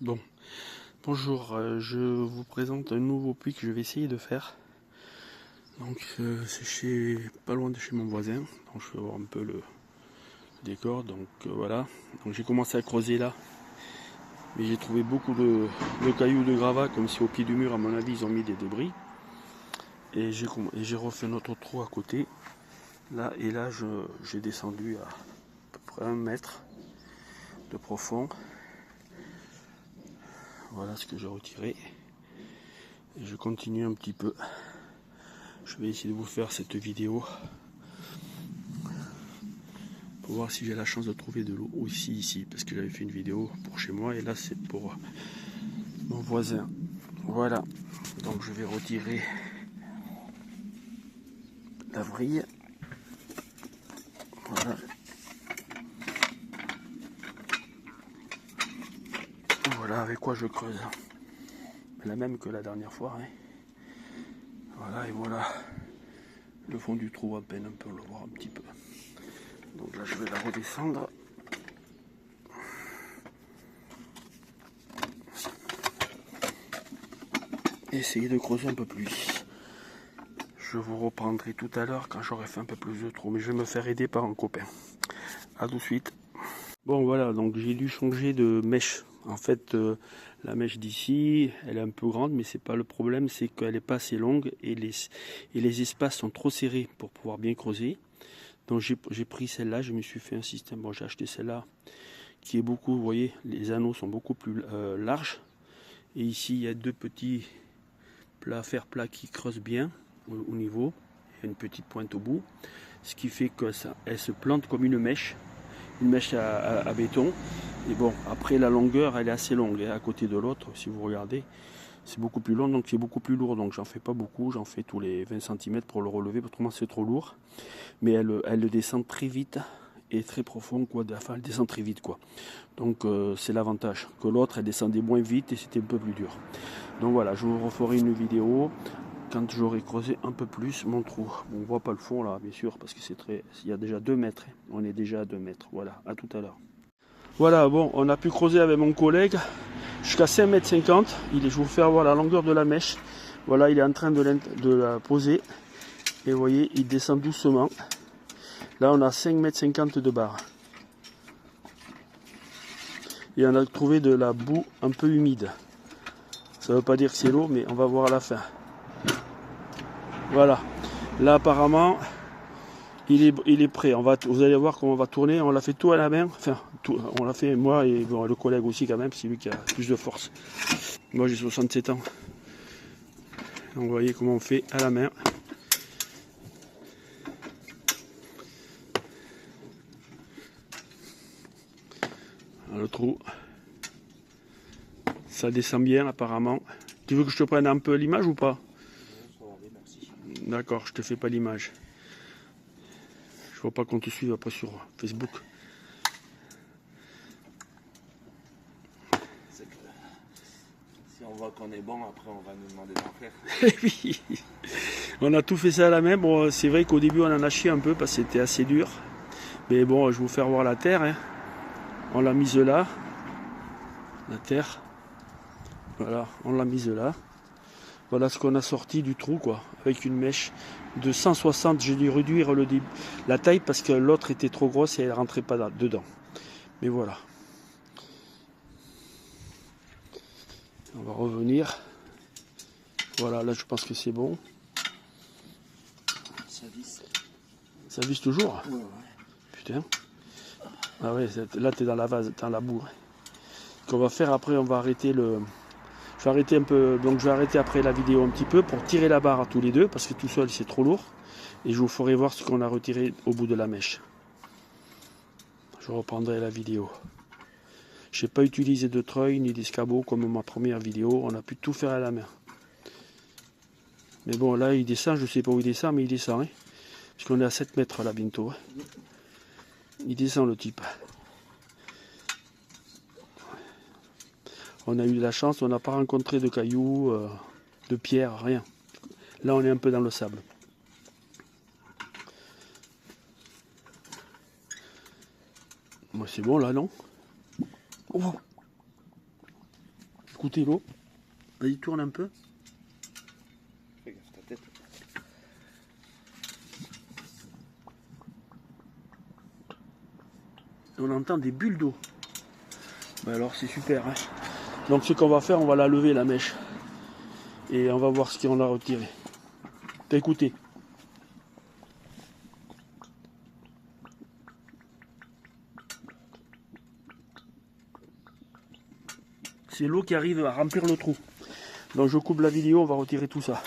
Bon, bonjour, je vous présente un nouveau puits que je vais essayer de faire. Donc c'est pas loin de chez mon voisin, donc je vais voir un peu le décor. Donc voilà, donc j'ai commencé à creuser là, mais j'ai trouvé beaucoup de cailloux, de gravats, comme si au pied du mur, à mon avis, ils ont mis des débris. Et j'ai refait un autre trou à côté, là, et là j'ai descendu à peu près 1 mètre de profond. Voilà ce que j'ai retiré. Et je continue un petit peu. Je vais essayer de vous faire cette vidéo pour voir si j'ai la chance de trouver de l'eau aussi ici, parce que j'avais fait une vidéo pour chez moi et là c'est pour mon voisin. Voilà, donc je vais retirer la vrille. Voilà. Voilà avec quoi je creuse. La même que la dernière fois. Hein. Voilà, et voilà le fond du trou à peine, on peut le voir un petit peu. Donc là je vais la redescendre. Et essayer de creuser un peu plus. Je vous reprendrai tout à l'heure quand j'aurai fait un peu plus de trou, mais je vais me faire aider par un copain. A tout de suite. Bon voilà, donc j'ai dû changer de mèche. En fait, la mèche d'ici, elle est un peu grande, mais c'est pas le problème, c'est qu'elle n'est pas assez longue et les espaces sont trop serrés pour pouvoir bien creuser. Donc j'ai pris celle-là, je me suis fait un système. Bon, j'ai acheté celle-là qui est beaucoup, vous voyez, les anneaux sont beaucoup plus larges. Et ici, il y a deux petits fer plat qui creusent bien au niveau. Il y a une petite pointe au bout, ce qui fait que elle se plante comme une mèche à béton. Et bon, après la longueur, elle est assez longue à côté de l'autre, si vous regardez. C'est beaucoup plus long, donc c'est beaucoup plus lourd. Donc j'en fais pas beaucoup, j'en fais tous les 20 cm pour le relever, autrement c'est trop lourd. Mais elle descend très vite et très profond, quoi. Enfin, elle descend très vite, quoi. Donc c'est l'avantage. Que l'autre, elle descendait moins vite et c'était un peu plus dur. Donc voilà, je vous referai une vidéo quand j'aurai creusé un peu plus mon trou. Bon, on voit pas le fond là, bien sûr, parce que il y a déjà 2 mètres. On est déjà à 2 mètres. Voilà, à tout à l'heure. Voilà, bon, on a pu creuser avec mon collègue jusqu'à 5,50 m. Je vais vous faire voir la longueur de la mèche. Voilà, il est en train de la poser. Et vous voyez, il descend doucement. Là, on a 5,50 m de barre. Et on a trouvé de la boue un peu humide. Ça ne veut pas dire que c'est l'eau, mais on va voir à la fin. Voilà. Là, apparemment, il est prêt. Vous allez voir comment on va tourner. On l'a fait tout à la main. Enfin, on l'a fait moi et bon, le collègue aussi quand même. C'est lui qui a plus de force. Moi, j'ai 67 ans. Donc, vous voyez comment on fait à la main. Le trou. Ça descend bien apparemment. Tu veux que je te prenne un peu l'image ou pas? D'accord, je te fais pas l'image. Je vois pas qu'on te suive après sur Facebook. Si on voit qu'on est bon, après on va nous demander d'en faire. Oui. On a tout fait ça à la main. Bon, c'est vrai qu'au début on en a chié un peu parce que c'était assez dur. Mais bon, je vais vous faire voir la terre. Hein. On l'a mise là. La terre. Voilà, on l'a mise là. Voilà ce qu'on a sorti du trou, quoi. Avec une mèche de 160. J'ai dû réduire la taille parce que l'autre était trop grosse et elle ne rentrait pas dedans. Mais voilà. On va revenir. Voilà, là je pense que c'est bon. Ça visse. Ça visse toujours? Ouais. Putain. Ah ouais, là t'es dans la vase, dans la boue. Ce qu'on va faire après, on va arrêter le... Je vais arrêter un peu, donc je vais arrêter après la vidéo un petit peu pour tirer la barre à tous les deux, parce que tout seul c'est trop lourd. Et je vous ferai voir ce qu'on a retiré au bout de la mèche. Je reprendrai la vidéo. Je n'ai pas utilisé de treuil ni d'escabeau comme ma première vidéo, on a pu tout faire à la main. Mais bon, là il descend, je ne sais pas où il descend, mais il descend. Hein, parce qu'on est à 7 mètres là bientôt. Hein. Il descend le type. On a eu de la chance, on n'a pas rencontré de cailloux, de pierres, rien. Là on est un peu dans le sable. Moi c'est bon là, non? Oh. écoutez l'eau. Vas-y, tourne un peu. Fais gaffe ta tête. On entend des bulles d'eau. Ben alors c'est super. Hein. Donc ce qu'on va faire, on va la lever la mèche. Et on va voir ce qu'on a retiré. T'as écouté? C'est l'eau qui arrive à remplir le trou. Donc je coupe la vidéo, on va retirer tout ça.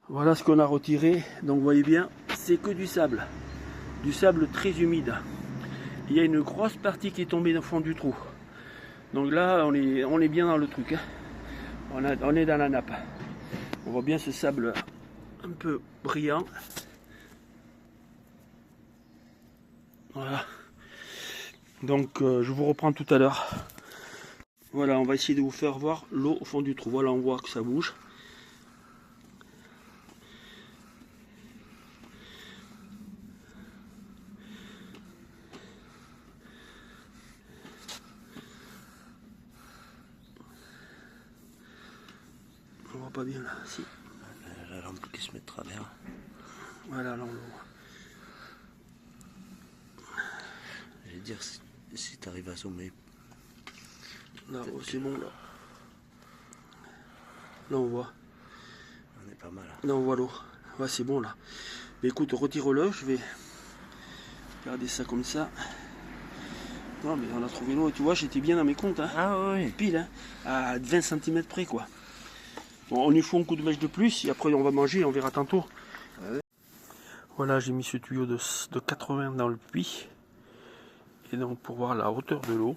Voilà ce qu'on a retiré. Donc vous voyez bien, c'est que du sable. Du sable très humide. Il y a une grosse partie qui est tombée au fond du trou. Donc là, on est bien dans le truc. Hein. On est dans la nappe. On voit bien ce sable un peu brillant. Voilà. Donc je vous reprends tout à l'heure. Voilà, on va essayer de vous faire voir l'eau au fond du trou. Voilà, on voit que ça bouge. On voit pas bien là, si. La lampe qui se met de travers. Voilà, là on le voit. Je vais dire si tu arrives à zoomer. Là, oh, c'est bon là. Là on voit. On est pas mal. Là on voit l'eau. Ouais, c'est bon là. Mais écoute, retire-le, je vais garder ça comme ça. Non mais on a trouvé l'eau, tu vois, j'étais bien dans mes comptes. Hein. Ah oui. Pile, hein, à 20 cm près quoi. Bon, on lui faut un coup de mèche de plus et après on va manger, on verra tantôt. Voilà, j'ai mis ce tuyau de 80 dans le puits. Et donc pour voir la hauteur de l'eau.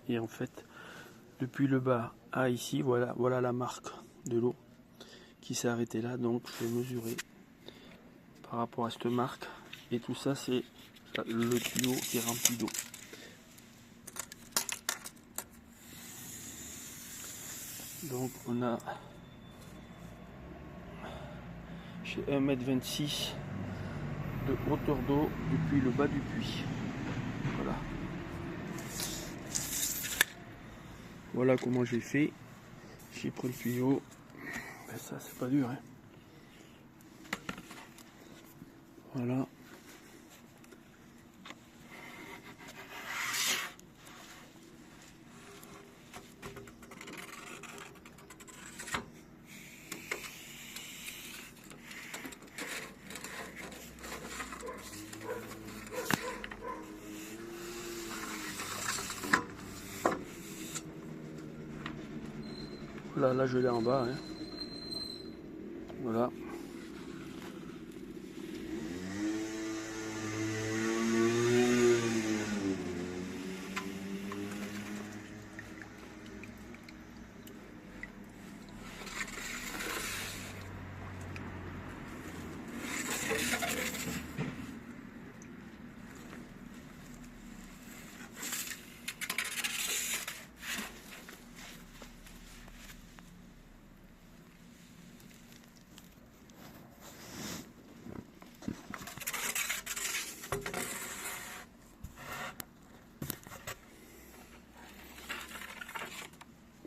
Et en fait, depuis le bas à ici, voilà la marque de l'eau qui s'est arrêtée là. Donc je vais mesurer par rapport à cette marque. Et tout ça, c'est le tuyau qui est rempli d'eau. Donc on a chez 1,26 m de hauteur d'eau depuis le bas du puits. Voilà. Voilà comment j'ai fait. J'ai pris le tuyau. Ben ça c'est pas dur. Hein. Voilà. Là je l'ai en bas. Hein. Voilà.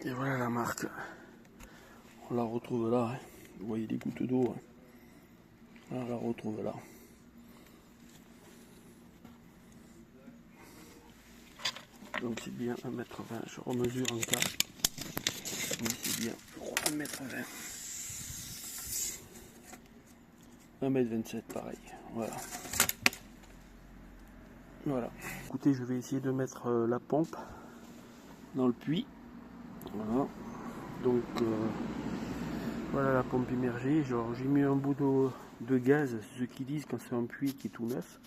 Et voilà la marque. On la retrouve là. Hein. Vous voyez des gouttes d'eau. Hein. On la retrouve là. Donc c'est bien 1,20 m. Je remesure en cas. Oui, c'est bien. Je crois 1,20 m. 1,27 m pareil. Voilà. Voilà. Écoutez, je vais essayer de mettre la pompe dans le puits. Voilà. Donc voilà la pompe immergée. Genre j'ai mis un bout de gaz, ceux qui disent quand c'est un puits qui est tout neuf,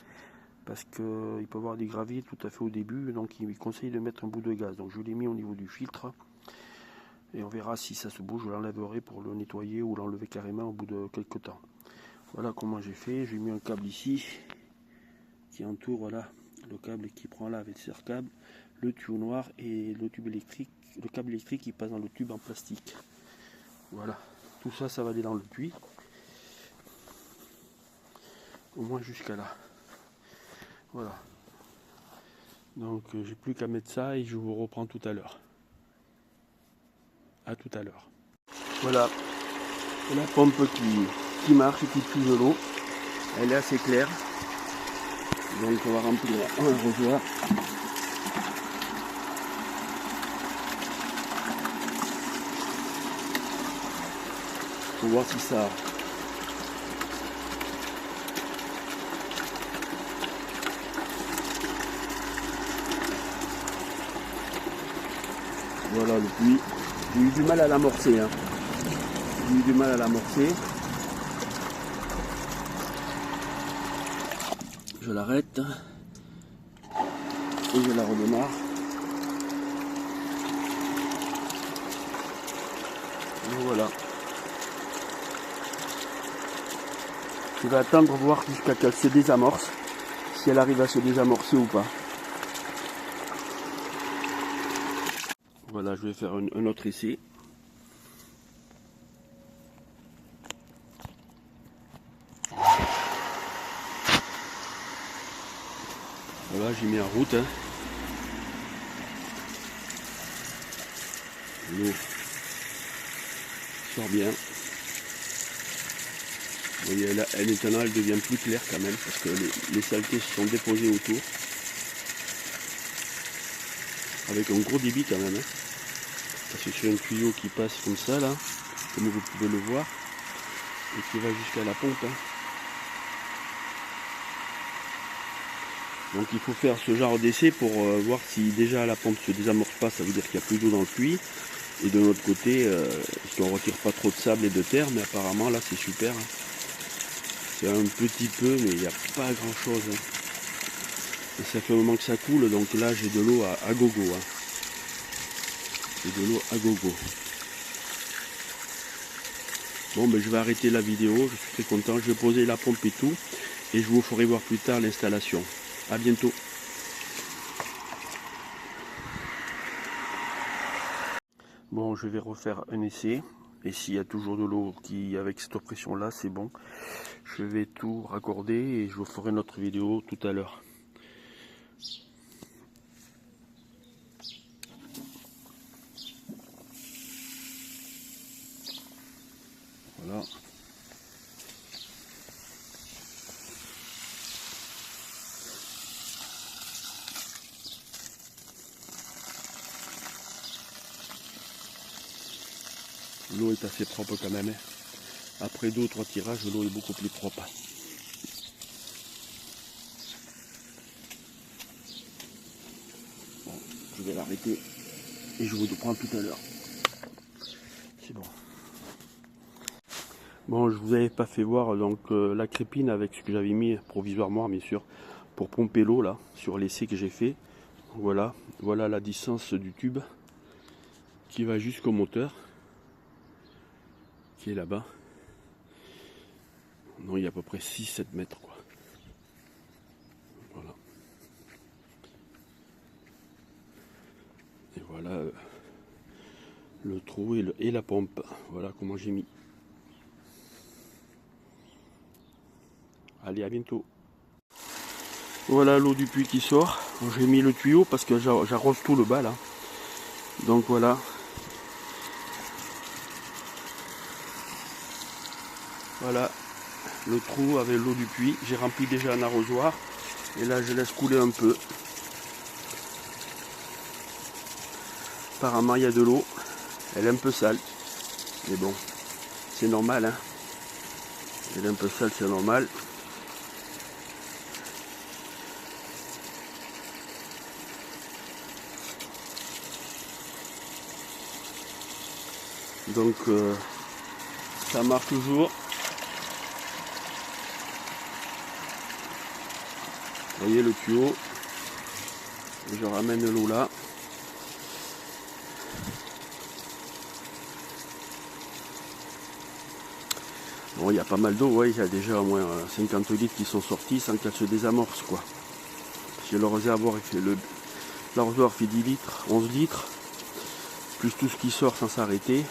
parce qu'il peut y avoir des graviers tout à fait au début, donc il conseille de mettre un bout de gaz. Donc je l'ai mis au niveau du filtre et on verra si ça se bouge, je l'enlèverai pour le nettoyer ou l'enlever carrément au bout de quelques temps. Voilà comment j'ai fait. J'ai mis un câble ici qui entoure, voilà, le câble qui prend là avec le serre-câble, le tuyau noir et le tube électrique, le câble électrique qui passe dans le tube en plastique. Voilà, tout ça, ça va aller dans le puits, au moins jusqu'à là. Voilà. Donc j'ai plus qu'à mettre ça et je vous reprends tout à l'heure. À tout à l'heure. Voilà, la pompe qui marche et qui puise l'eau. Elle est assez claire. Donc on va remplir un arrosoir. Pour voir si ça... Voilà le puits. J'ai eu du mal à l'amorcer. Hein. J'ai eu du mal à l'amorcer. Je l'arrête. Et je la redémarre. Et voilà. Je vais attendre voir jusqu'à qu'elle se désamorce. Si elle arrive à se désamorcer ou pas. Voilà, je vais faire un autre essai. Voilà, j'ai mis en route. Hein. L'eau sort bien. Vous voyez, là, maintenant elle devient plus claire quand même parce que les saletés se sont déposées autour. Avec un gros débit quand même. Hein. Parce que c'est un tuyau qui passe comme ça là, comme vous pouvez le voir, et qui va jusqu'à la pompe. Hein. Donc il faut faire ce genre d'essai pour voir si déjà la pompe se désamorce pas, ça veut dire qu'il y a plus d'eau dans le puits. Et de l'autre côté, qu'on ne retire pas trop de sable et de terre, mais apparemment là c'est super. Hein. C'est un petit peu, mais il n'y a pas grand chose. Hein. Et ça fait un moment que ça coule, donc là j'ai de l'eau à gogo. Hein. J'ai de l'eau à gogo. Bon, ben je vais arrêter la vidéo, je suis très content. Je vais poser la pompe et tout, et je vous ferai voir plus tard l'installation. A bientôt. Bon, je vais refaire un essai. Et s'il y a toujours de l'eau qui, avec cette pression là, c'est bon. Je vais tout raccorder et je vous ferai une autre vidéo tout à l'heure. Voilà. L'eau est assez propre quand même. Après 2 ou 3 tirages, l'eau est beaucoup plus propre. Bon, je vais l'arrêter et je vous reprends tout à l'heure. C'est bon. Bon, je vous avais pas fait voir donc la crépine avec ce que j'avais mis provisoirement bien sûr pour pomper l'eau là sur l'essai que j'ai fait. Voilà, voilà la distance du tube qui va jusqu'au moteur qui est là-bas. Non, il y a à peu près 6-7 mètres quoi. Voilà. Et voilà le trou et la pompe. Voilà comment j'ai mis. Allez, à bientôt. Voilà l'eau du puits qui sort. Bon, j'ai mis le tuyau parce que j'arrose tout le bas là. Donc voilà. Voilà le trou avec l'eau du puits. J'ai rempli déjà un arrosoir. Et là je laisse couler un peu. Apparemment il y a de l'eau. Elle est un peu sale. Mais bon, c'est normal. Hein. Elle est un peu sale, c'est normal. Donc ça marche toujours. Vous voyez le tuyau. Et je ramène l'eau là. Bon, il y a pas mal d'eau, ouais, il y a déjà au moins 50 litres qui sont sortis sans qu'elle se désamorce quoi. J'ai le réservoir fait l'arrosoir fait 10 litres, 11 litres, plus tout ce qui sort sans s'arrêter.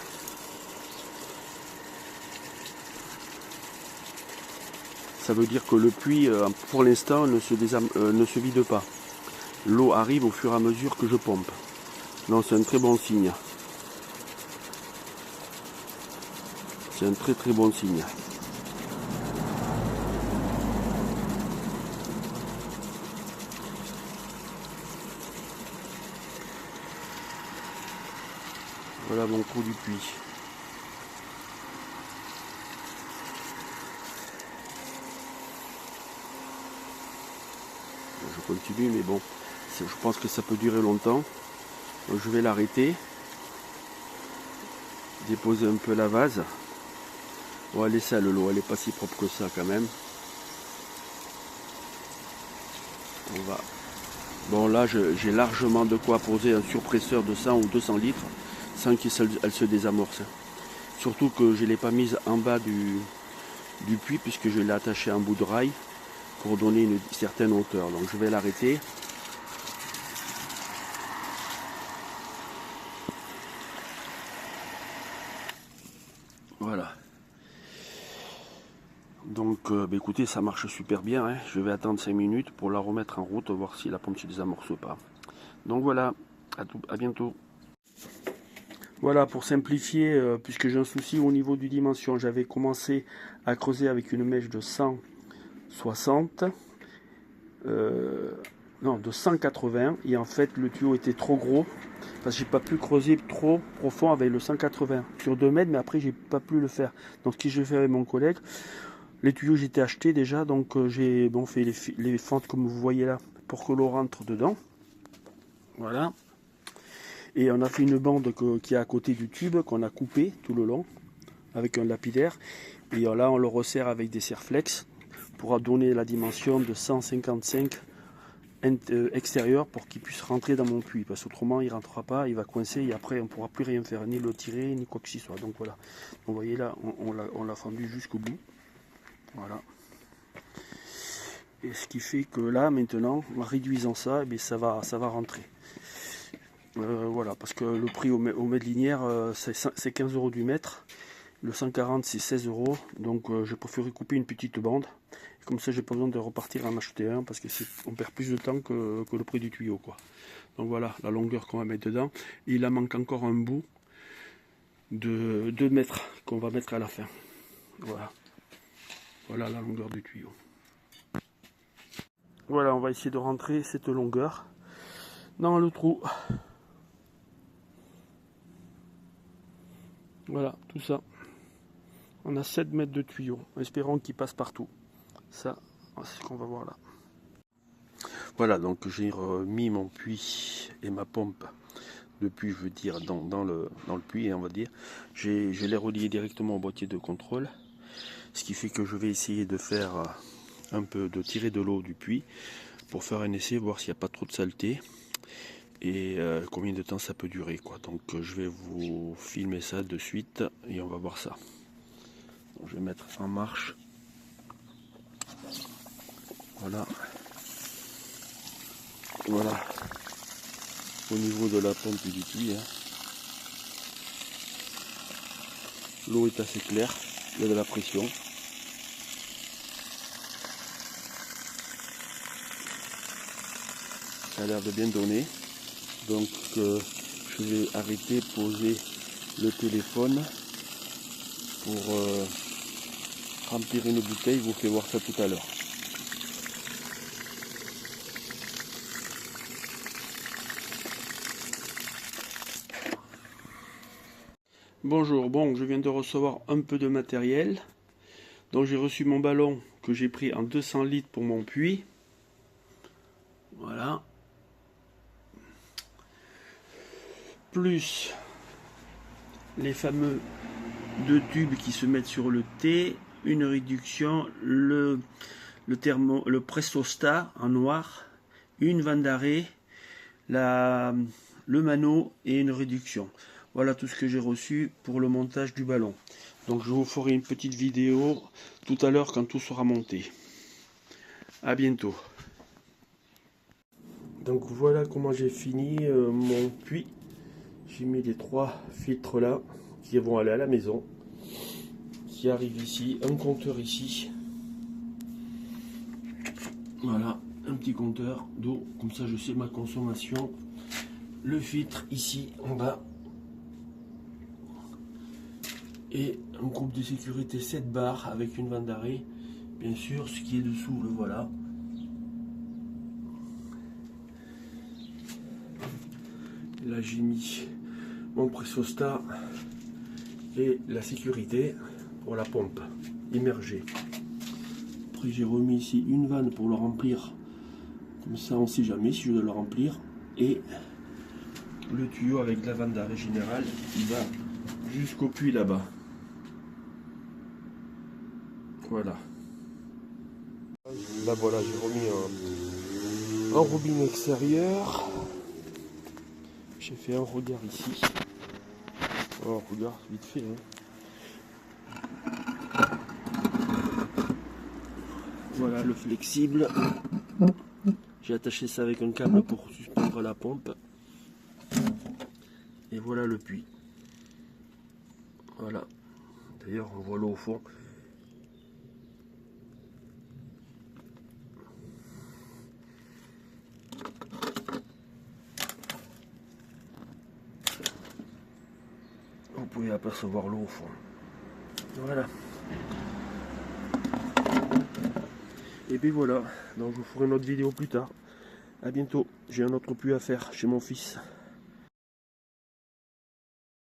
Ça veut dire que le puits, pour l'instant, ne se vide pas. L'eau arrive au fur et à mesure que je pompe. Donc c'est un très bon signe. C'est un très très bon signe. Voilà mon trou du puits. Je continue, mais bon, je pense que ça peut durer longtemps. Donc je vais l'arrêter. Déposer un peu la vase. Bon, elle est sale l'eau, elle n'est pas si propre que ça quand même. On va. Bon là j'ai largement de quoi poser un surpresseur de 100 ou 200 litres sans qu'elle se désamorce. Surtout que je ne l'ai pas mise en bas du puits puisque je l'ai attachée à un bout de rail pour donner une certaine hauteur. Donc je vais l'arrêter. Voilà. Donc écoutez, ça marche super bien. Hein. Je vais attendre 5 minutes pour la remettre en route, voir si la pompe se désamorce ou pas. Donc voilà, à bientôt. Voilà, pour simplifier, puisque j'ai un souci au niveau du dimension, j'avais commencé à creuser avec une mèche de 160, non, de 180, et en fait le tuyau était trop gros, parce que j'ai pas pu creuser trop profond avec le 180 sur 2 mètres, mais après j'ai pas pu le faire. Donc ce que j'ai fait avec mon collègue, les tuyaux j'étais acheté déjà, donc j'ai fait les fentes comme vous voyez là, pour que l'eau rentre dedans. Voilà. Et on a fait une bande qui est à côté du tube, qu'on a coupé tout le long, avec un lapidaire. Et là, on le resserre avec des serre-flex pour donner la dimension de 155 extérieur pour qu'il puisse rentrer dans mon puits. Parce qu'autrement, il ne rentrera pas, il va coincer et après, on ne pourra plus rien faire, ni le tirer, ni quoi que ce soit. Donc voilà. Donc, vous voyez là, on l'a fendu jusqu'au bout. Voilà. Et ce qui fait que là, maintenant, en réduisant ça, eh bien, ça va rentrer. Voilà, parce que le prix au mètre linéaire, c'est 15 € du mètre. Le 140, c'est 16 €. Donc, je préfère couper une petite bande. Comme ça, j'ai pas besoin de repartir en acheter un parce que on perd plus de temps que le prix du tuyau, quoi. Donc voilà, la longueur qu'on va mettre dedans. Et il en manque encore un bout de 2 mètres qu'on va mettre à la fin. Voilà. Voilà la longueur du tuyau. Voilà, on va essayer de rentrer cette longueur dans le trou. Voilà, tout ça. On a 7 mètres de tuyau. Espérons qu'il passe partout. Ça, c'est ce qu'on va voir là. Voilà, donc j'ai remis mon puits et ma pompe depuis, je veux dire, dans le puits, on va dire. Je l'ai relié directement au boîtier de contrôle. Ce qui fait que je vais essayer de faire un peu, de tirer de l'eau du puits pour faire un essai, voir s'il n'y a pas trop de saleté. Et combien de temps ça peut durer, quoi. Donc je vais vous filmer ça de suite et on va voir ça. Donc, je vais mettre en marche. Voilà. Voilà. Au niveau de la pompe du puits, hein. L'eau est assez claire, il y a de la pression. Ça a l'air de bien donner. Donc je vais arrêter, poser le téléphone pour remplir une bouteille. Je vous fais voir ça tout à l'heure. Bonjour, bon, je viens de recevoir un peu de matériel. Donc j'ai reçu mon ballon que j'ai pris en 200 litres pour mon puits. Voilà. Plus les fameux 2 tubes qui se mettent sur le T, une réduction, le Prestostat en noir, une vanne d'arrêt, le mano et une réduction. Voilà tout ce que j'ai reçu pour le montage du ballon. Donc je vous ferai une petite vidéo tout à l'heure quand tout sera monté. À bientôt. Donc voilà comment j'ai fini mon puits. J'ai mis les 3 filtres là qui vont aller à la maison, qui arrivent ici, un compteur ici. Voilà, un petit compteur d'eau, comme ça je sais ma consommation. Le filtre ici en bas. Et un groupe de sécurité 7 barres avec une vanne d'arrêt. Bien sûr, ce qui est dessous, le voilà. Là, j'ai mis mon pressostat et la sécurité pour la pompe immergée. Après, j'ai remis ici une vanne pour le remplir. Comme ça, on ne sait jamais si je dois le remplir. Et le tuyau avec la vanne d'arrêt générale qui va jusqu'au puits là-bas. Voilà. Là, voilà, j'ai remis un robinet extérieur. J'ai fait un regard ici. Oh, regarde, vite fait. Voilà le flexible. J'ai attaché ça avec un câble pour suspendre la pompe. Et voilà le puits. Voilà. D'ailleurs, on voit l'eau au fond. Vous pouvez apercevoir l'eau au fond. Voilà. Et puis voilà. Donc je vous ferai une autre vidéo plus tard. A bientôt. J'ai un autre puits à faire chez mon fils.